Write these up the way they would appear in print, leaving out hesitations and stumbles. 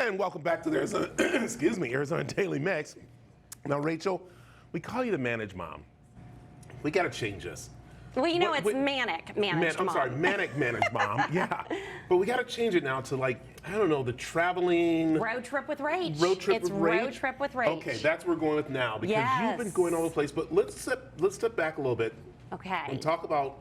And welcome back to the Arizona, excuse me, Arizona Daily Mix. Now, Rachel, we call you the managed mom. We got to change this. Well, you know, it's manic managed mom. I'm sorry, manic managed mom. Yeah. But we got to change it now to, like, I don't know, the traveling. Road trip with Rach. Road trip it's with Rach. Road trip with Rach. Okay, that's what we're going with now because yes. you've been going all over the place. But let's step back a little bit. Okay. And talk about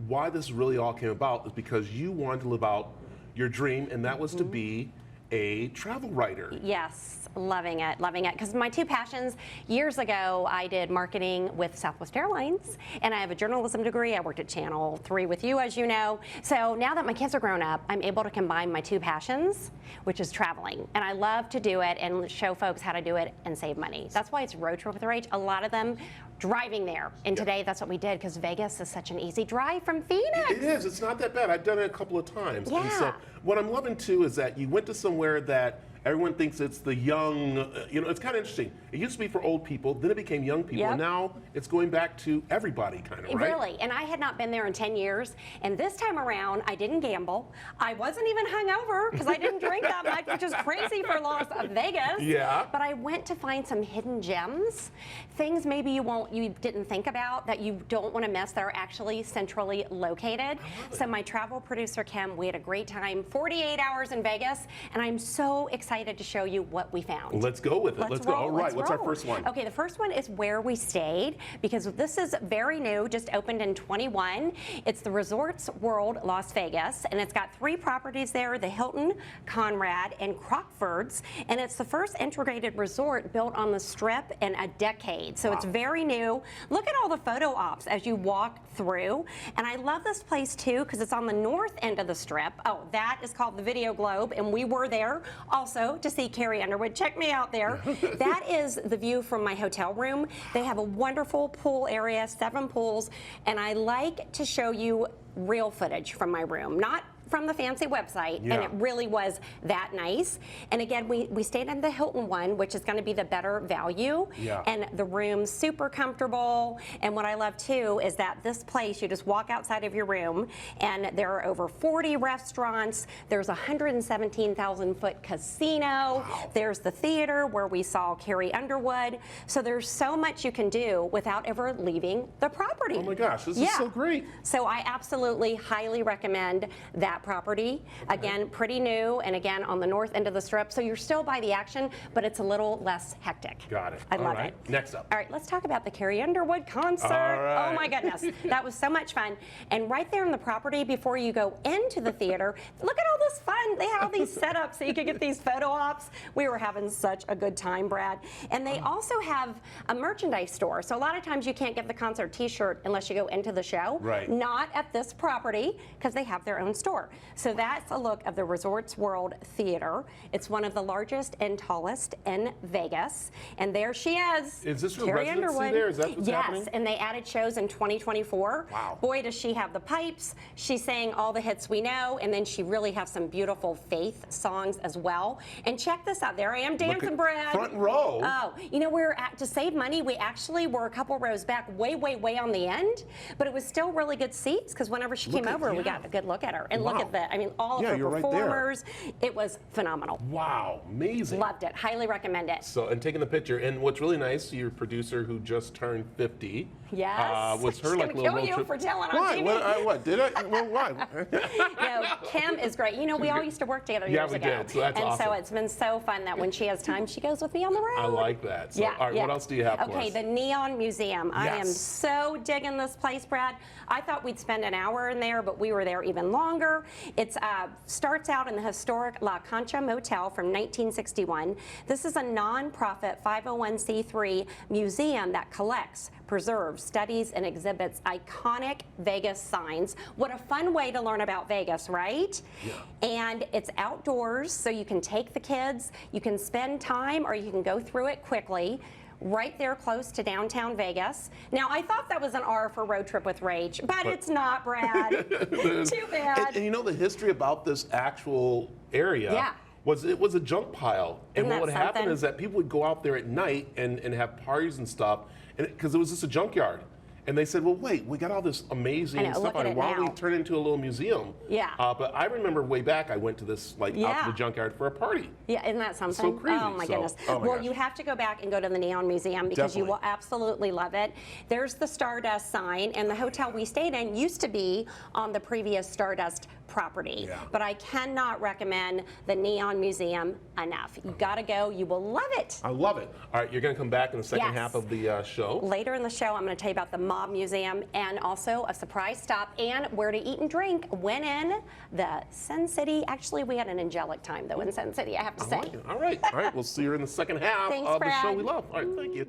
why this really all came about is because you wanted to live out your dream, and that was to be a travel writer. Yes, loving it. Because my two passions, years ago, I did marketing with Southwest Airlines, and I have a journalism degree. I worked at Channel 3 with you, as you know. So now that my kids are grown up, I'm able to combine my two passions, which is traveling. And I love to do it and show folks how to do it and save money. That's why it's Road Trip with Rach. A lot of them driving there. And today, that's what we did, because Vegas is such an easy drive from Phoenix. It is. It's not that bad. I've done it a couple of times. Yeah. And so what I'm loving, too, is that you went to somewhere that everyone thinks it's the young, you know, it's kind of interesting. It used to be for old people, then it became young people, Yep. and now it's going back to everybody, kind of, right? Really, and I had not been there in 10 years, and this time around, I didn't gamble. I wasn't even hungover, because I didn't drink that much, which is crazy for Las Vegas. Yeah. But I went to find some hidden gems, things maybe you didn't think about that you don't want to miss that are actually centrally located. So my travel producer, Kim, we had a great time, 48 hours in Vegas, and I'm so excited to show you what we found. Let's go with it. Let's go. roll, All right, let's what's our roll. first one? Okay, the first one is where we stayed, because this is very new, just opened in 21. It's the Resorts World Las Vegas, and it's got 3 properties there, the Hilton, Conrad, and Crockford's, and it's the first integrated resort built on the Strip in a decade. So it's very new. Look at all the photo ops as you walk through, and I love this place too, because it's on the north end of the Strip. Oh, that is called the Video Globe, and we were there also to see Carrie Underwood. Check me out there. That is the view from my hotel room. They have a wonderful pool area, 7 pools, and I like to show you real footage from my room, not from the fancy website, and it really was that nice. And again, we stayed in the Hilton one, which is going to be the better value, and the room's super comfortable. And what I love too is that this place, you just walk outside of your room, and there are over 40 restaurants. There's a 117,000-foot casino. There's the theater where we saw Carrie Underwood. So there's so much you can do without ever leaving the property. Oh my gosh, this is so great. So I absolutely highly recommend that property. Again, pretty new, and again on the north end of the Strip, so you're still by the action, but it's a little less hectic. Got it. I love it. Next up. All right, let's talk about the Carrie Underwood concert. All right. Oh my goodness, that was so much fun. And right there in the property, before you go into the theater, look at all this fun. They had all these setups so you could get these photo ops. We were having such a good time, Brad. And they also have a merchandise store. So a lot of times you can't get the concert t-shirt unless you go into the show. Right. Not at this property, because they have their own store. So that's a look of the Resorts World Theater. It's one of the largest and tallest in Vegas. And there she is. Is this her Carrie residency Underwood. there? Is that what's happening? Yes, and they added shows in 2024. Wow. Boy, does she have the pipes. She sang all the hits we know, and then she really has some beautiful faith songs as well. And check this out. There I am dancing, Brad. Front row. Oh, you know, to save money, we actually were a couple rows back, way on the end, but it was still really good seats, because whenever she came over, we got a good look at her. And look at that. I mean, all of her performers. It was phenomenal. Wow, amazing. Loved it. Highly recommend it. So, and taking the picture, and what's really nice, your producer who just turned 50. Yes. Was her She's like gonna little kill you trip. for telling on Why? TV. What did I? Well, why? No, Kim is great. You know, we all used to work together years ago. Yeah, we did. So that's awesome. So it's been so fun that when she has time, she goes with me on the road. I like that. So, all right, what else do you have for us? Okay, the Neon Museum. I am so digging this place, Brad. I thought we'd spend an hour in there, but we were there even longer. It starts out in the historic La Concha Motel from 1961. This is a nonprofit 501c3 museum that collects, preserves, studies, and exhibits iconic Vegas signs. What a fun way to learn about Vegas, right? Yeah. And it's outdoors, so you can take the kids, you can spend time, or you can go through it quickly. Right there close to downtown Vegas. Now, I thought that was an R for Road Trip with Rach, but it's not, Brad. Too bad. And you know the history about this actual area was it was a junk pile. And what would happen is that people would go out there at night and have parties and stuff, and because it was just a junkyard. And they said, well, wait, we got all this amazing stuff look at on it. it Why don't we now. turn it into a little museum? Yeah. But I remember way back, I went to this, like, out to the junkyard for a party. Yeah, isn't that something? So crazy. Oh my So, goodness. oh my Well, gosh. you have to go back and go to the Neon Museum because you Definitely. will absolutely love it. There's the Stardust sign, and the hotel we stayed in used to be on the previous Stardust property. Yeah. But I cannot recommend the Neon Museum enough. You got to go. You will love it. I love it. All right, you're going to come back in the second Yes. half of the show. Later in the show, I'm going to tell you about the Mob Museum and also a surprise stop and where to eat and drink when in the Sin City. Actually, we had an angelic time, though, in Sin City, I have to say. All right. We'll see you in the second half Thanks, of the show Brad. we love. All right, thank you.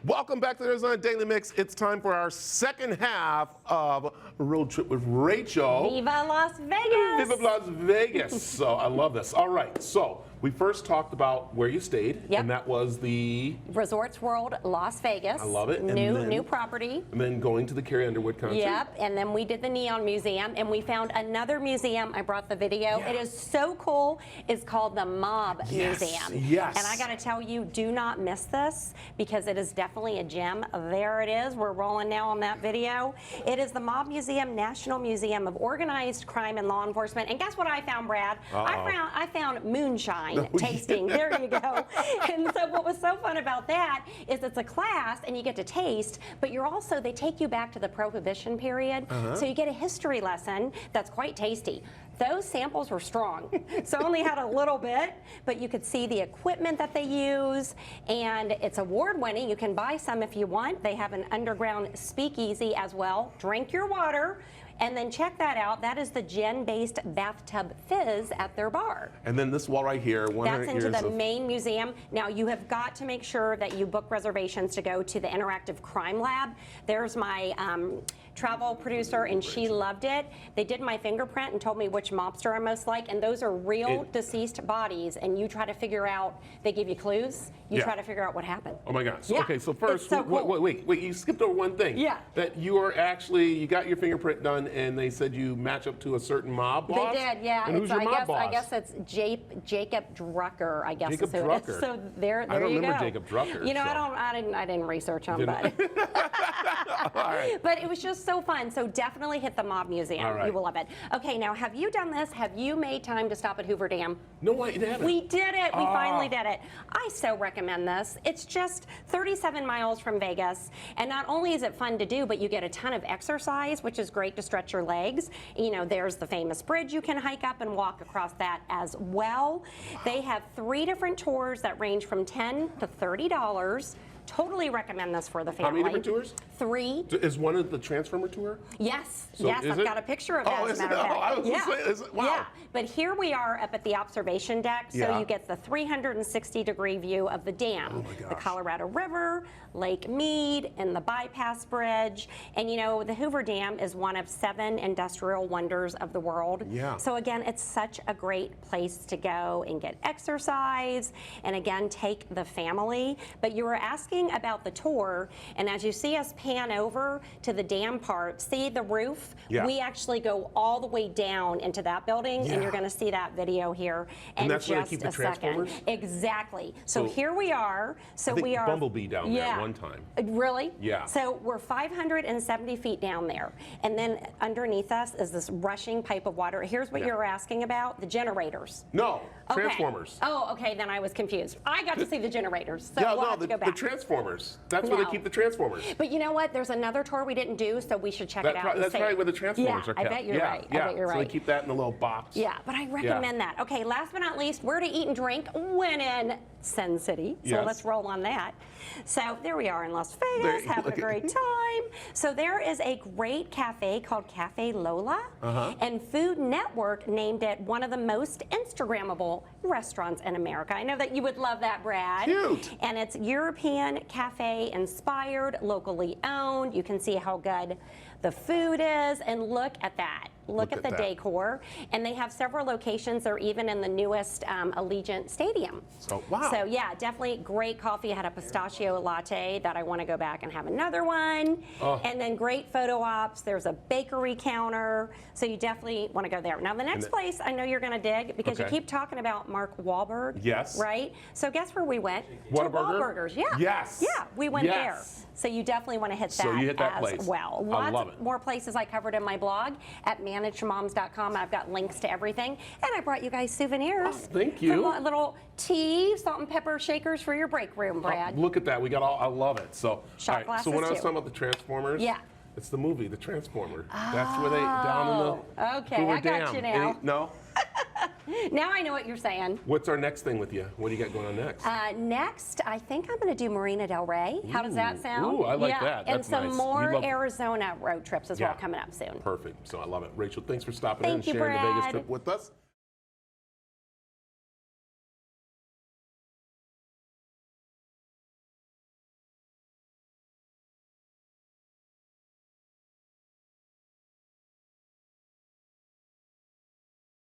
Welcome back to the Arizona Daily Mix. It's time for our second half of Road Trip with Rachel. Viva Las Vegas! Viva Las Vegas. So I love this. All right, so we first talked about where you stayed, Yep. and that was the, Resorts World Las Vegas. I love it. And New property. and then going to the Carrie Underwood concert. Yep, and then we did the Neon Museum, and we found another museum. I brought the video. Yeah. It is so cool. It's called the Mob Yes, Museum. yes. And I got to tell you, do not miss this because it is definitely a gem. There it is. We're rolling now on that video. It is the Mob Museum, National Museum of Organized Crime and Law Enforcement. And guess what I found, Brad? I found moonshine tasting. There you go. And so what was so fun about that is it's a class and you get to taste, but you're also, they take you back to the Prohibition period. So you get a history lesson that's quite tasty. Those samples were strong, so I only had a little bit, but you could see the equipment that they use, and it's award-winning. You can buy some if you want. They have an underground speakeasy as well. Drink your water, and then check that out. That is the gin-based bathtub fizz at their bar. And then this wall right here, 100 That's into years the of main museum. Now, you have got to make sure that you book reservations to go to the Interactive Crime Lab. There's my travel producer, and she loved it. They did my fingerprint and told me which mobster I most like, and those are real deceased bodies, and you try to figure out, they give you clues, you Yeah. try to figure out what happened. Oh my gosh. Yeah, Okay, so it's first, so cool. wait, you skipped over one thing. Yeah. That you are actually, you got your fingerprint done and they said you match up to a certain mob boss? They did, yeah. And who's your mob boss? I guess it's Jacob Drucker, I guess Jacob is who it is. Drucker. So there I don't you remember go. Jacob Drucker, You know, so. I didn't research him, Didn't- but All right. but it was just so fun. So definitely hit the Mob Museum. All right. You will love it. Okay, now have you done this? Have you made time to stop at Hoover Dam? No, I haven't. We did it. We finally did it. I so recommend this. It's just 37 miles from Vegas, and not only is it fun to do, but you get a ton of exercise, which is great to stretch your legs. You know, there's the famous bridge you can hike up and walk across that as well. They have 3 different tours that range from $10 to $30. Totally recommend this for the family. How many different tours? 3. Is one of the Transformer tour? Yes, So yes, is I've it? got a picture of Oh, that, as is a matter it? of Oh, fact. I was gonna say, is it? Wow. Yeah, but here we are up at the observation deck, so Yeah. you get the 360-degree view of the dam, Oh my the gosh. Colorado River, Lake Mead, and the bypass bridge. And you know, the Hoover Dam is one of 7 industrial wonders of the world. Yeah. So again, it's such a great place to go and get exercise, and again, take the family. But you were asking about the tour, and as you see us pan over to the dam part, see the roof? Yeah. We actually go all the way down into that building, Yeah. and you're going to see that video here in And that's where they just keep the a second. Transformers? Exactly. So So, here we are. So I think we are Bumblebee down there at one time. Really? Yeah. So we're 570 feet down there, and then underneath us is this rushing pipe of water. Here's what Yeah. you're asking about: the generators. No, Okay. Transformers. Oh, okay. Then I was confused. I got to see the generators, so Yeah, we'll no, have to go the back. Transformers. That's where they No. keep the Transformers. But you know what? There's another tour we didn't do, so we should check it out. and That's see. right where the Transformers Yeah, are kept. I bet you're yeah, right. Yeah. I bet you're So right. they keep that in a little box. Yeah, but I recommend that. Okay, last but not least, where to eat and drink when in Sin City. So Yes. let's roll on that. So there we are in Las There Vegas, you having look a at- great time. So there is a great cafe called Cafe Lola, and Food Network named it one of the most Instagrammable restaurants in America. I know that you would love that, Brad. Cute. And it's European cafe inspired, locally owned. You can see how good the food is, and look at that. Look at the that. decor. And they have several locations. They're even in the newest Allegiant Stadium. So, wow. So yeah, definitely great coffee. I had a pistachio latte that I want to go back and have another one. Oh. And then great photo ops. There's a bakery counter. So you definitely want to go there. Now the next place I know you're going to dig, because you Okay. keep talking about Mark Wahlberg. Yes. Right? So guess where we went? Whataburger? To Wahlburgers. Yeah. Yes. Yeah, we went Yes. there. So you definitely want to hit that, So you hit that as place. well. I Lots love it. more places I covered in my blog at managedmoms.com. I've got links to everything. And I brought you guys souvenirs. Oh, thank you. Some little tea, salt and pepper shakers for your break room, Brad. Look at that. We got all, I love it. So, Shot all right, so glasses, when I was too. talking about the Transformers, Yeah. it's the movie, The Transformer. That's where they, down in the okay, Hoover I got Dam. you now. No? Now I know what you're saying. What's our next thing with you? What do you got going on next? Next, I think I'm going to do Marina Del Rey. How does that sound? Ooh, I like yeah. that. And That's some nice. We more love- Arizona road trips as well Yeah. coming up soon. Perfect. So I love it. Rachel, thanks for stopping in Thank and you, sharing the Vegas Brad. trip with us.